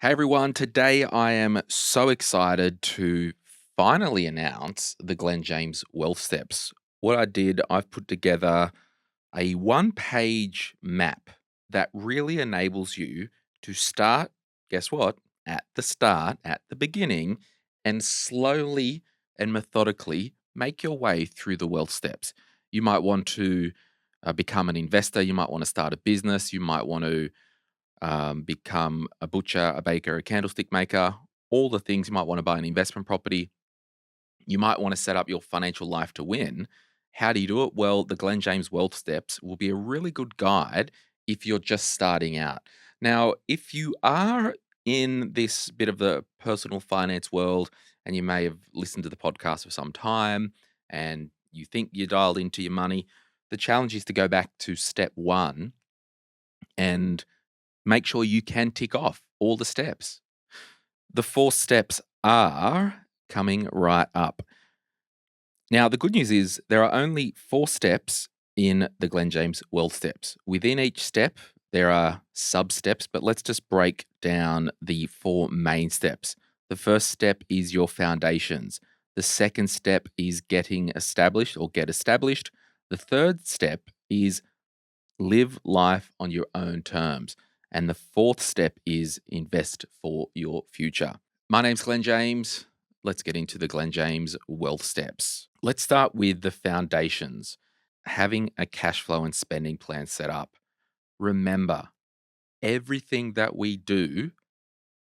Hey everyone, today I am so excited to finally announce the Glen James Wealth Steps. What I did, I've put together a one-page map that really enables you to start, guess what, at the start, at the beginning, and slowly and methodically make your way through the wealth steps. You might want to become an investor, you might want to start a business, you might want to become a butcher, a baker, a candlestick maker, all the things. You might want to buy an investment property. You might want to set up your financial life to win. How do you do it? Well, the Glen James Wealth Steps will be a really good guide if you're just starting out. Now, if you are in this bit of the personal finance world and you may have listened to the podcast for some time and you think you're dialed into your money, the challenge is to go back to step one and make sure you can tick off all the steps. The four steps are coming right up. Now, the good news is there are only four steps in the Glen James Wealth Steps. Within each step, there are sub steps, but let's just break down the four main steps. The first step is your foundations. The second step is getting established or get established. The third step is live life on your own terms. And the fourth step is invest for your future. My name's Glen James. Let's get into the Glen James Wealth Steps. Let's start with the foundations. Having a cash flow and spending plan set up. Remember, everything that we do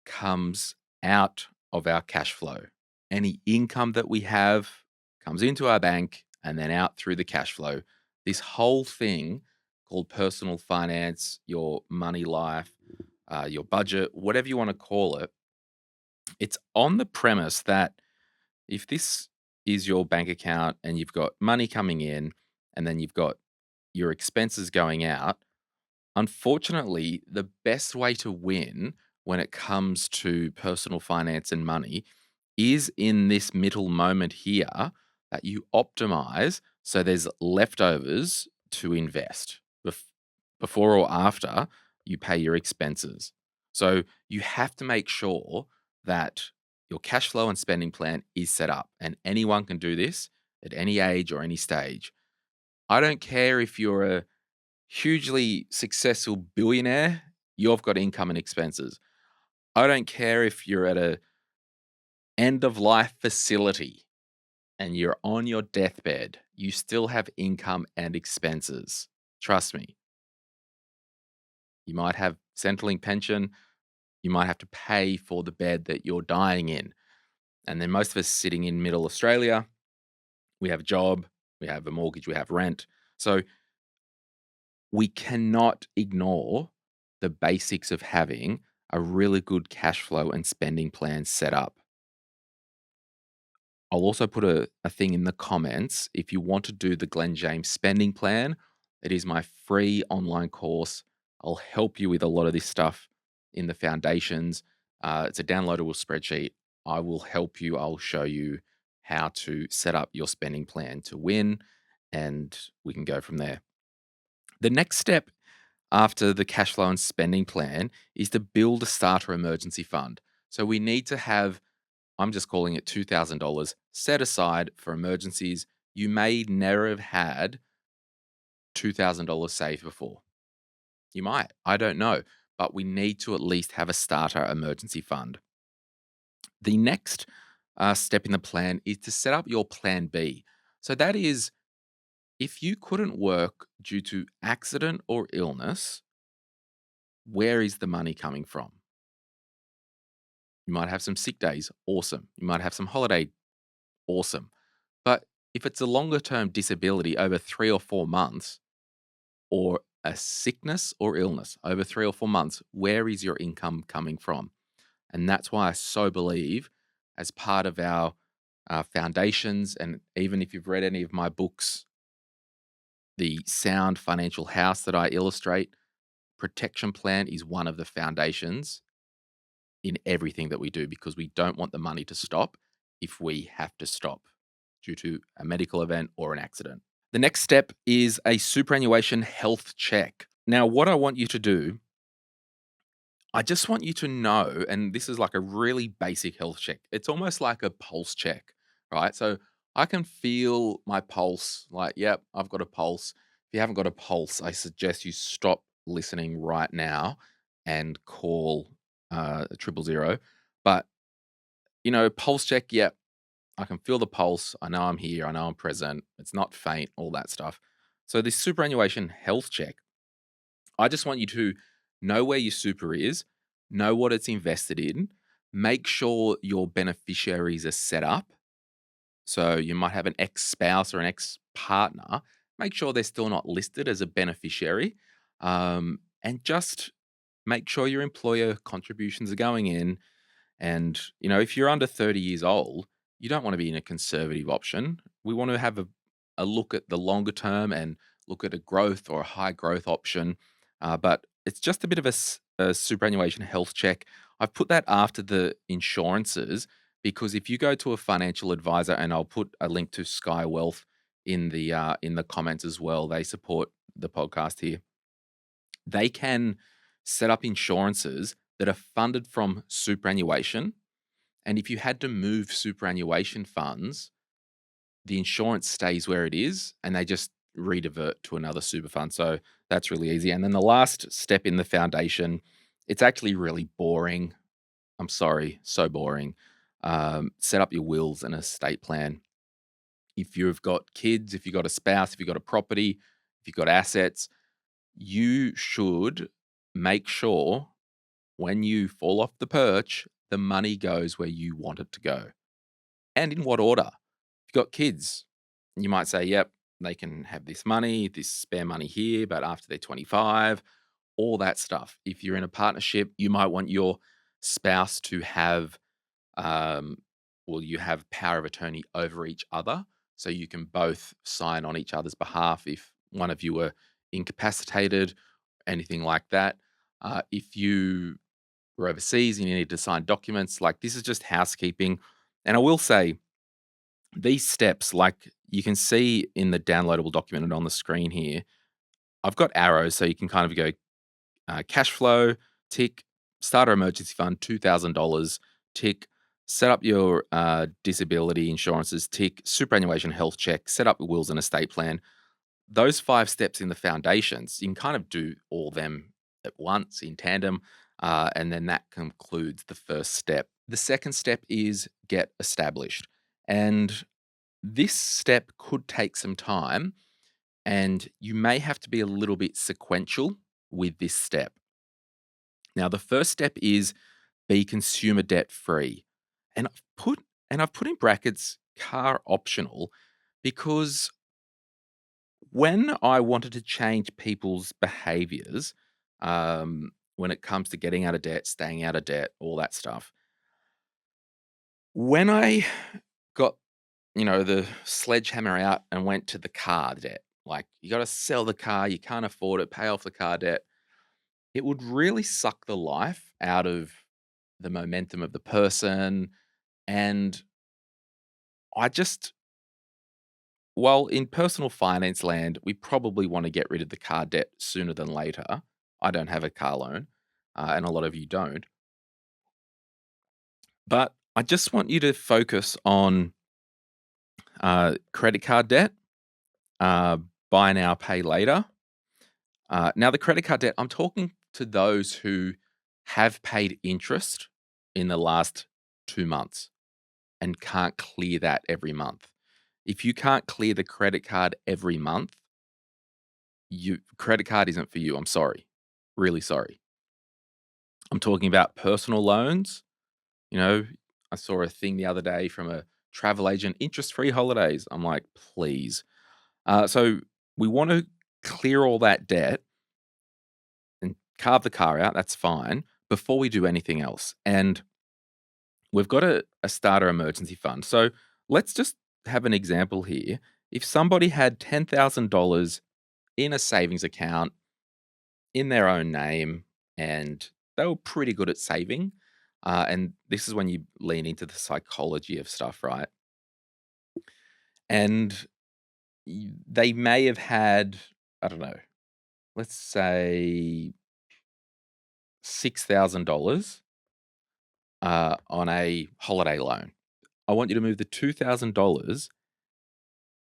comes out of our cash flow. Any income that we have comes into our bank and then out through the cash flow. This whole thing called personal finance, your money life, your budget, whatever you want to call it, it's on the premise that if this is your bank account and you've got money coming in and then you've got your expenses going out, unfortunately, the best way to win when it comes to personal finance and money is in this middle moment here that you optimize so there's leftovers to invest before or after you pay your expenses. So you have to make sure that your cash flow and spending plan is set up, and anyone can do this at any age or any stage. I don't care if you're a hugely successful billionaire, you've got income and expenses. I don't care if you're at a end of life facility and you're on your deathbed, you still have income and expenses. Trust me. You might have Centrelink pension, you might have to pay for the bed that you're dying in. And then most of us sitting in middle Australia, we have a job, we have a mortgage, we have rent. So we cannot ignore the basics of having a really good cash flow and spending plan set up. I'll also put a thing in the comments. If you want to do the Glen James spending plan, it is my free online course. I'll help you with a lot of this stuff in the foundations. It's a downloadable spreadsheet. I will help you. I'll show you how to set up your spending plan to win, and we can go from there. The next step after the cash flow and spending plan is to build a starter emergency fund. So we need to have, I'm just calling it $2,000 set aside for emergencies. You may never have had $2,000 saved before. You might, I don't know, but we need to at least have a starter emergency fund. The next step in the plan is to set up your plan B. So that is if you couldn't work due to accident or illness, where is the money coming from? You might have some sick days, awesome. You might have some holiday, awesome. But if it's a longer term disability over 3 or 4 months, or a sickness or illness over 3 or 4 months, where is your income coming from? And that's why I so believe, as part of our foundations, and even if you've read any of my books, the sound financial house that I illustrate, protection plan is one of the foundations in everything that we do because we don't want the money to stop if we have to stop due to a medical event or an accident. The next step is a superannuation health check. Now, what I want you to do I just want you to know, and this is like a really basic health check. It's almost like a pulse check, right? So I can feel my pulse, like, yep, I've got a pulse. If you haven't got a pulse, I suggest you stop listening right now and call 000. But, pulse check, yep, I can feel the pulse. I know I'm here. I know I'm present. It's not faint, all that stuff. So this superannuation health check, I just want you to know where your super is, know what it's invested in, make sure your beneficiaries are set up. So you might have an ex spouse or an ex partner. Make sure they're still not listed as a beneficiary. And just make sure your employer contributions are going in, and, if you're under 30 years old, you don't want to be in a conservative option. We want to have a look at the longer term and look at a growth or a high growth option. But it's just a bit of a superannuation health check. I've put that after the insurances because if you go to a financial advisor, and I'll put a link to Sky Wealth in the comments as well. They support the podcast here. They can set up insurances that are funded from superannuation, and if you had to move superannuation funds, the insurance stays where it is and they just redivert to another super fund. So that's really easy. And then the last step in the foundation, it's actually really boring. I'm sorry, so boring. Set up your wills and estate plan. If you've got kids, if you've got a spouse, if you've got a property, if you've got assets, you should make sure when you fall off the perch, the money goes where you want it to go. And in what order? If you've got kids, you might say, yep, they can have this money, this spare money here, but after they're 25, all that stuff. If you're in a partnership, you might want your spouse to have, um, you have power of attorney over each other. So you can both sign on each other's behalf if one of you were incapacitated, anything like that. If you were overseas and you need to sign documents, like this is just housekeeping. And I will say, these steps, like you can see in the downloadable document and on the screen here, I've got arrows so you can kind of go cash flow, tick, starter emergency fund, $2,000, tick, set up your disability insurances, tick, superannuation health check, set up your wills and estate plan. Those 5 steps in the foundations, you can kind of do all them at once in tandem. And then that concludes the first step. The second step is get established. And this step could take some time, and you may have to be a little bit sequential with this step. Now, the first step is be consumer debt free. And I've put in brackets car optional because when I wanted to change people's behaviors, when it comes to getting out of debt, staying out of debt, all that stuff, when I got the sledgehammer out and went to the car debt. Like, you gotta sell the car, you can't afford it, pay off the car debt. It would really suck the life out of the momentum of the person, and I just while in personal finance land, we probably wanna get rid of the car debt sooner than later. I don't have a car loan, and a lot of you don't, but I just want you to focus on, credit card debt, uh, buy now, pay later. Now, the credit card debt, I'm talking to those who have paid interest in the last 2 months and can't clear that every month. If you can't clear the credit card every month, credit card isn't for you. I'm sorry. Really sorry. I'm talking about personal loans. You know, I saw a thing the other day from a travel agent, interest free holidays. I'm like, please. So we want to clear all that debt and carve the car out, that's fine, before we do anything else. And we've got a starter emergency fund. So let's just have an example here. If somebody had $10,000 in a savings account in their own name and they were pretty good at saving, and this is when you lean into the psychology of stuff, right? And they may have had, I don't know, let's say $6,000 on a holiday loan. I want you to move the $2,000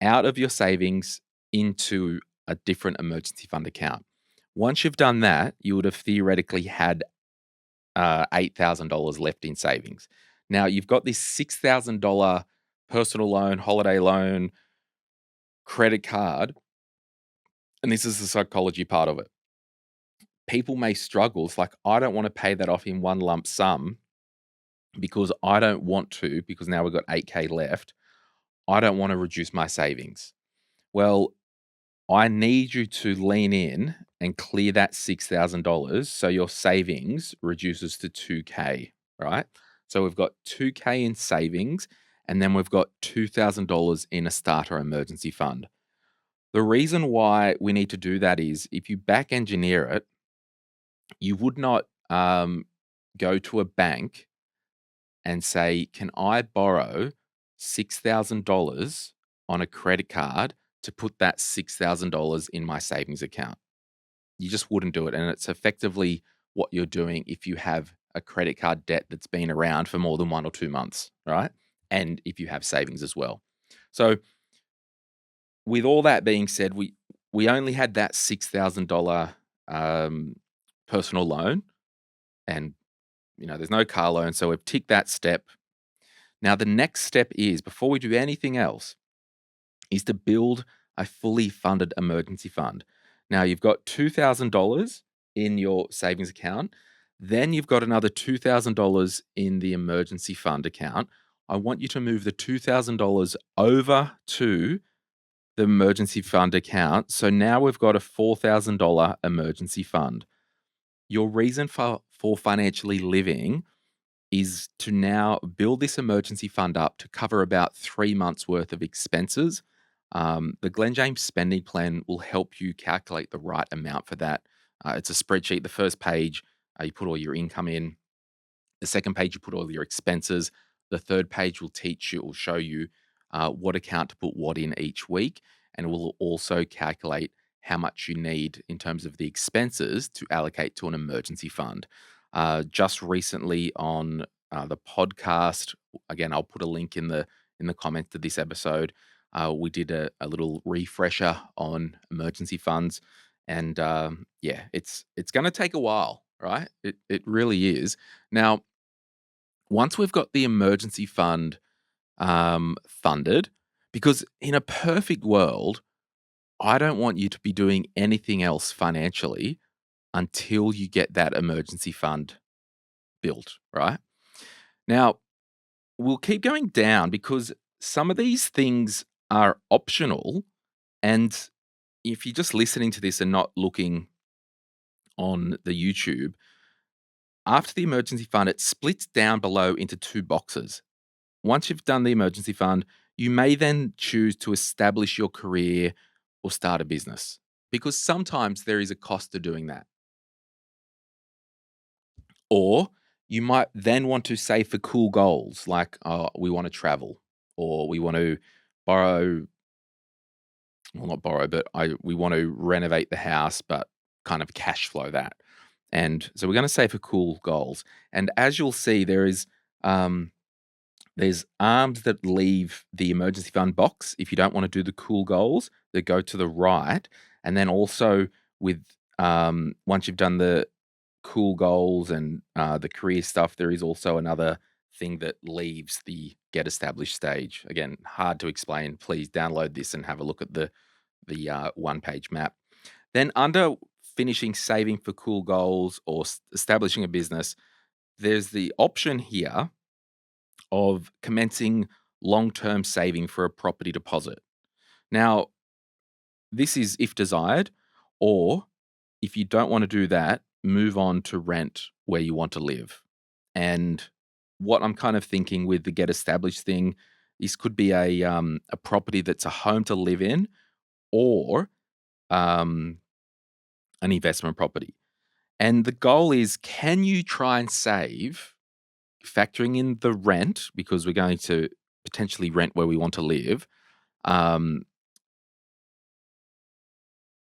out of your savings into a different emergency fund account. Once you've done that, you would have theoretically had $8,000 left in savings. Now you've got this $6,000 personal loan, holiday loan, credit card, and this is the psychology part of it. People may struggle. It's like, I don't want to pay that off in one lump sum because I don't want to, because now we've got 8K left. I don't want to reduce my savings. Well, I need you to lean in and clear that $6,000 so your savings reduces to 2K, right? So we've got 2K in savings, and then we've got $2,000 in a starter emergency fund. The reason why we need to do that is if you back engineer it, you would not go to a bank and say, "Can I borrow $6,000 on a credit card to put that $6,000 in my savings account?" You just wouldn't do it. And it's effectively what you're doing if you have a credit card debt that's been around for more than 1 or 2 months, right? And if you have savings as well. So, with all that being said, we only had that $6,000 um, personal loan, and there's no car loan, so we've ticked that step. Now, the next step is, before we do anything else, is to build a fully funded emergency fund. Now, you've got $2,000 in your savings account. Then you've got another $2,000 in the emergency fund account. I want you to move the $2,000 over to the emergency fund account. So now we've got a $4,000 emergency fund. Your reason for financially living is to now build this emergency fund up to cover about 3 months worth of expenses. The Glen James spending plan will help you calculate the right amount for that. It's a spreadsheet. The first page, you put all your income in. The second page, you put all your expenses. The third page will show you what account to put what in each week. And it will also calculate how much you need in terms of the expenses to allocate to an emergency fund. Just recently on the podcast, again, I'll put a link in the comments to this episode. We did a little refresher on emergency funds, and yeah, it's going to take a while, right? It really is. Now, once we've got the emergency fund funded, because in a perfect world, I don't want you to be doing anything else financially until you get that emergency fund built, right? Now, we'll keep going down because some of these things are optional. And if you're just listening to this and not looking on the YouTube, after the emergency fund, it splits down below into two boxes. Once you've done the emergency fund, you may then choose to establish your career or start a business, because sometimes there is a cost to doing that. Or you might then want to save for cool goals like, we want to travel, or we want to borrow, well, not borrow, but we want to renovate the house, but kind of cash flow that. And so we're going to save for cool goals. And as you'll see, um, there's arms that leave the emergency fund box if you don't want to do the cool goals that go to the right. And then also with once you've done the cool goals and the career stuff, there is also another thing that leaves the get established stage. Again, hard to explain. Please download this and have a look at the one-page map. Then under finishing saving for cool goals or establishing a business, there's the option here of commencing long-term saving for a property deposit. Now, this is if desired, or if you don't want to do that, move on to rent where you want to live. And what I'm kind of thinking with the get established thing, this could be a property that's a home to live in, or um, an investment property. And the goal is, can you try and save, factoring in the rent, because we're going to potentially rent where we want to live? Um,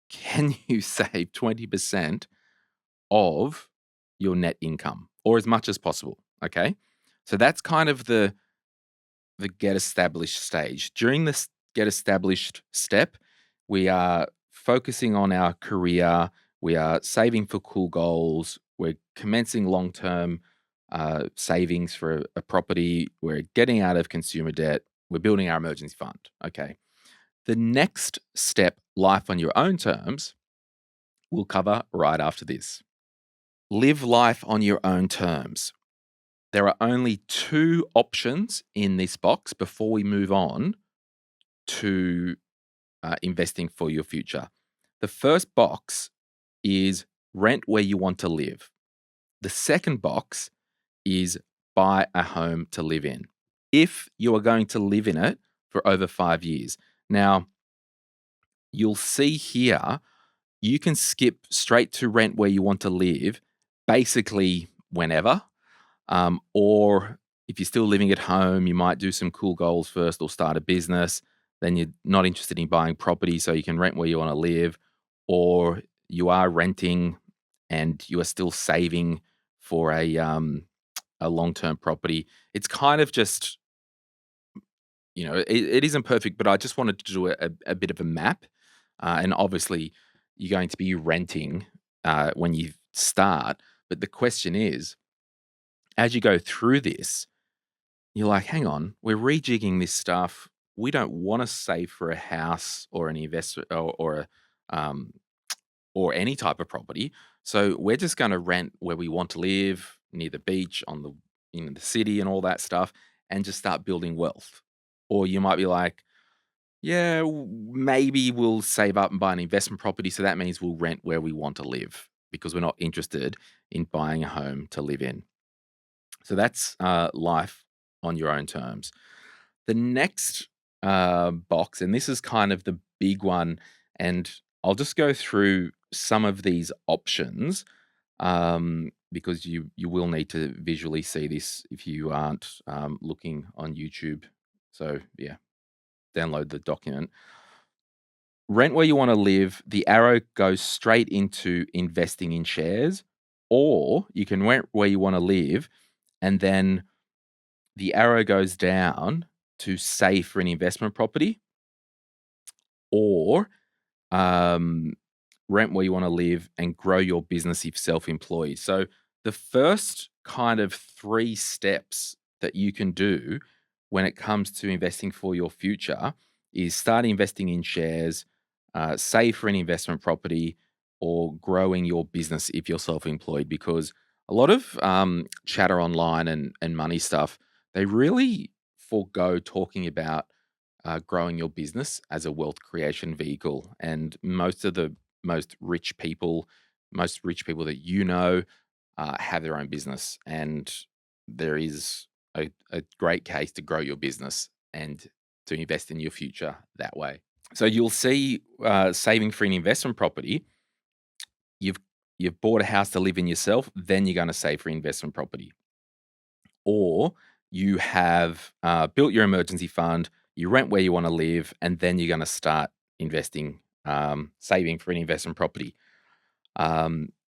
can you save 20% of your net income or as much as possible. Okay. So that's kind of the get established stage. During this get established step, we are focusing on our career, we are saving for cool goals, we're commencing long term savings for a property, we're getting out of consumer debt, we're building our emergency fund. Okay. The next step, life on your own terms, we'll cover right after this. Live life on your own terms. There are only two options in this box before we move on to investing for your future. The first box is rent where you want to live. The second box is buy a home to live in. If you are going to live in it for over 5 years. Now, you'll see here, you can skip straight to rent where you want to live basically whenever. Or if you're still living at home, you might do some cool goals first or start a business. Then you're not interested in buying property, so you can rent where you want to live. Or you are renting and you are still saving for a long term property. It's kind of just, it isn't perfect, but I just wanted to do a bit of a map. And obviously, you're going to be renting when you start. But the question is, as you go through this, you're like, hang on, we're rejigging this stuff. We don't want to save for a house or an investment um, or any type of property. So we're just going to rent where we want to live, near the beach, on the in the city, and all that stuff, and just start building wealth. Or you might be like, yeah, maybe we'll save up and buy an investment property. So that means we'll rent where we want to live because we're not interested in buying a home to live in. So that's life on your own terms. The next box, and this is kind of the big one, and I'll just go through some of these options because you will need to visually see this if you aren't looking on YouTube. So yeah, download the document. Rent where you want to live. The arrow goes straight into investing in shares, or you can rent where you want to live, and then the arrow goes down to save for an investment property, or um, rent where you want to live and grow your business if self-employed. So the first kind of three steps that you can do when it comes to investing for your future is start investing in shares, save for an investment property, or growing your business if you're self-employed. Because a lot of chatter online and money stuff, they really forego talking about growing your business as a wealth creation vehicle. And most rich people, most rich people that have their own business, and there is a great case to grow your business and to invest in your future that way. So you'll see, saving for an investment property. You've you've bought a house to live in yourself, then you're going to save for investment property, or you have built your emergency fund, you rent where you want to live, and then you're going to start investing, saving for an investment property.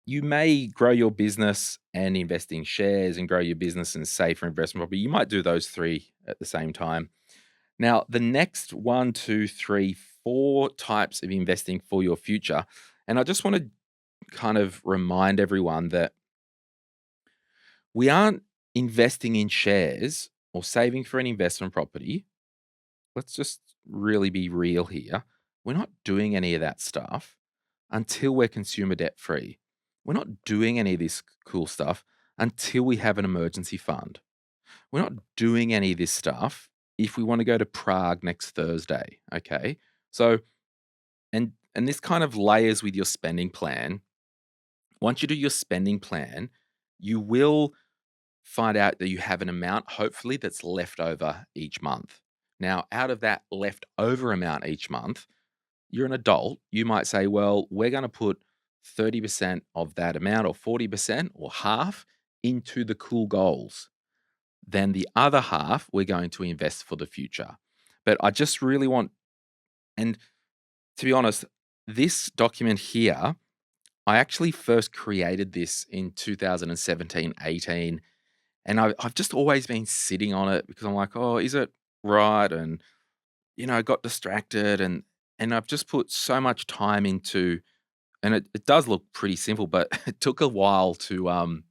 You may grow your business and invest in shares and grow your business and save for investment property. You might do those three at the same time. Now, the next one, two, three, four types of investing for your future. And I just want to kind of remind everyone that we aren't investing in shares or saving for an investment property. Let's just really be real here. We're not doing any of that stuff until we're consumer debt free. We're not doing any of this cool stuff until we have an emergency fund. We're not doing any of this stuff if we want to go to Prague next Thursday. Okay. So, and this kind of layers with your spending plan. Once you do your spending plan, you will find out that you have an amount, hopefully, that's left over each month. Now, out of that leftover amount each month, you're an adult. You might say, well, we're going to put 30% of that amount, or 40%, or half into the cool goals. Then the other half, we're going to invest for the future. But I just really want, and to be honest, this document here, I actually first created this in 2017, 18, and I've just always been sitting on it because I'm like, "Oh, is it right?" And, I got distracted and I've just put so much time into, and it does look pretty simple, but it took a while to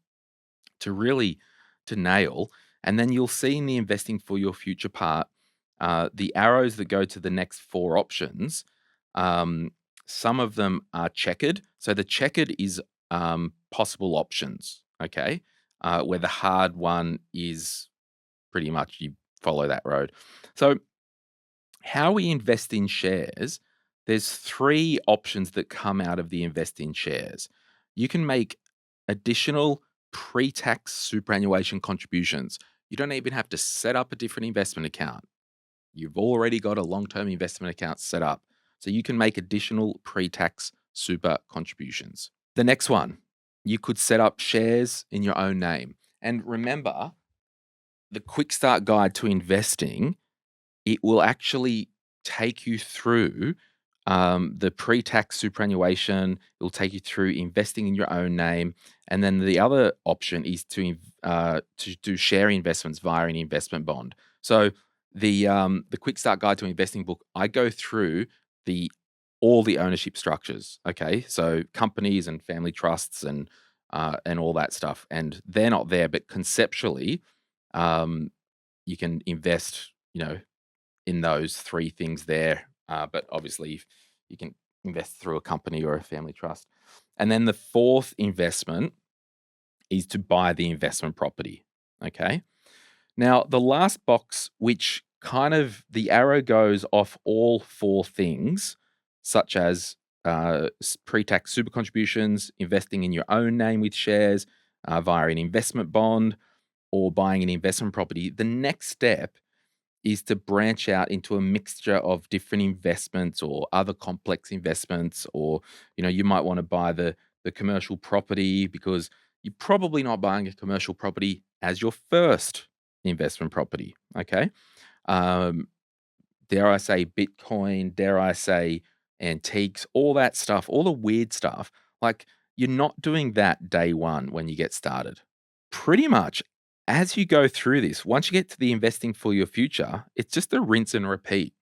really to nail. And then you'll see in the investing for your future part, the arrows that go to the next four options. Um, some of them are checkered. So the checkered is possible options. Okay, where the hard one is pretty much you follow that road. So how we invest in shares, there's three options that come out of the invest in shares. You can make additional pre-tax superannuation contributions. You don't even have to set up a different investment account. You've already got a long-term investment account set up. So you can make additional pre-tax super contributions. The next one, you could set up shares in your own name. And remember, the quick start guide to investing, it will actually take you through the pre-tax superannuation. It will take you through investing in your own name, and then the other option is to do share investments via an investment bond. So the Quick Start Guide to Investing book, I go through the all the ownership structures. Okay, so companies and family trusts and all that stuff, and they're not there, but conceptually, um, you can invest. In those three things there. But obviously, you can invest through a company or a family trust. And then the fourth investment is to buy the investment property. Okay. Now, the last box, which kind of the arrow goes off all four things, such as pre tax super contributions, investing in your own name with shares via an investment bond, or buying an investment property. The next step is to branch out into a mixture of different investments or other complex investments, or you might want to buy the commercial property because you're probably not buying a commercial property as your first investment property. Okay. um, dare I say Bitcoin, dare I say antiques, all that stuff, all the weird stuff. Like, you're not doing that day one when you get started. Pretty much as you go through this, once you get to the investing for your future, it's just a rinse and repeat.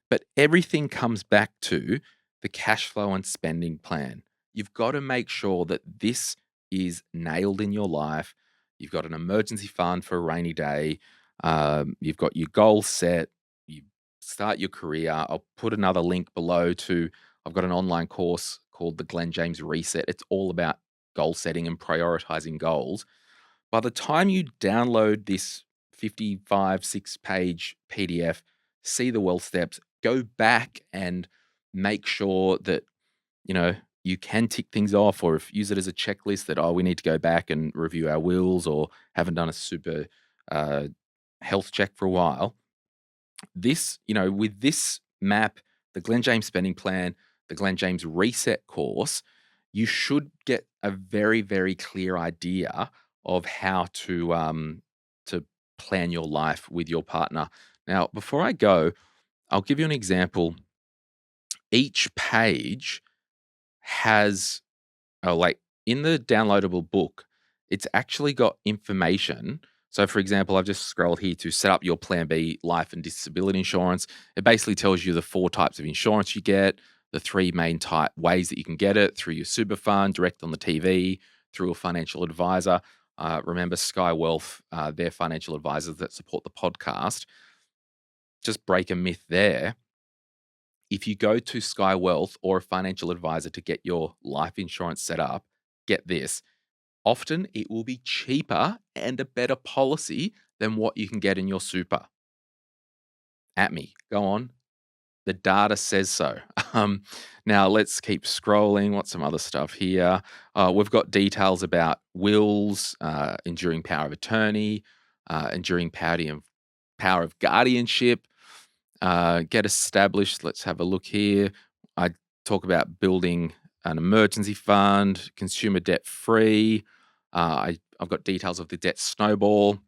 But everything comes back to the cash flow and spending plan. You've got to make sure that this is nailed in your life. You've got an emergency fund for a rainy day. You've got your goals set. You start your career. I'll put another link below to, I've got an online course called the Glen James Reset. It's all about goal setting and prioritizing goals. By the time you download this 55, 6-page PDF, see the wealth steps, go back and make sure that, you know, you can tick things off, or if use it as a checklist that, oh, we need to go back and review our wills or haven't done a super uh, health check for a while. This, with this map, the Glen James spending plan, the Glen James reset course, you should get a very, very clear idea of how to plan your life with your partner. Now, before I go, I'll give you an example. Each page has, like, in the downloadable book, it's actually got information. So, for example, I've just scrolled here to set up your Plan B life and disability insurance. It basically tells you the four types of insurance you get, the three main type ways that you can get it: through your super fund, direct on the TV, through a financial advisor. Remember, Sky Wealth, they're financial advisors that support the podcast. Just break a myth there. If you go to Sky Wealth or a financial advisor to get your life insurance set up, get this, often it will be cheaper and a better policy than what you can get in your super. At me, go on. The data says so. Now let's keep scrolling. What's some other stuff here? We've got details about wills, enduring power of attorney, enduring power of guardianship, get established. Let's have a look here. I talk about building an emergency fund, consumer debt free. I've got details of the debt snowball.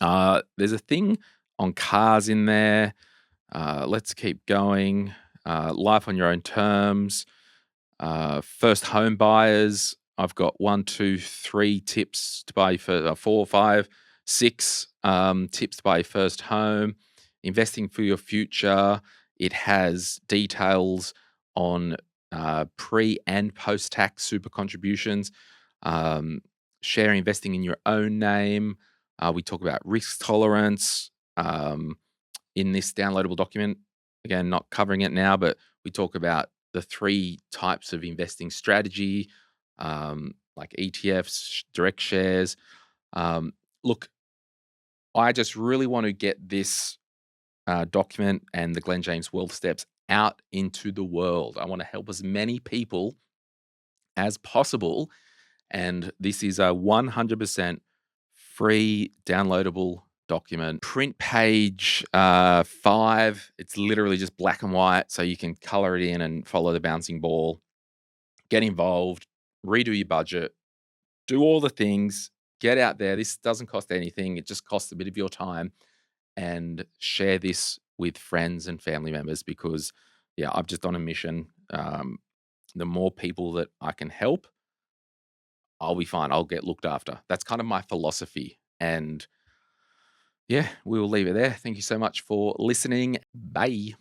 There's a thing on cars in there. Let's keep going. Life on your own terms. First home buyers, I've got one, two, three tips to buy for four, five, six tips to buy your first home. Investing for your future. It has details on pre and post tax super contributions. Um, Share investing in your own name. We talk about risk tolerance in this downloadable document. Again, not covering it now, but we talk about the three types of investing strategy, like ETFs, direct shares. Look, I just really want to get this document and the Glen James Wealth Steps out into the world. I want to help as many people as possible. And this is a 100% free downloadable document. Print page 5. It's literally just black and white, so you can color it in and follow the bouncing ball. Get involved, redo your budget, do all the things, get out there. This doesn't cost anything. It just costs a bit of your time, and share this with friends and family members because, yeah, I'm just on a mission. The more people that I can help, I'll be fine. I'll get looked after. That's kind of my philosophy. And yeah, we will leave it there. Thank you so much for listening. Bye.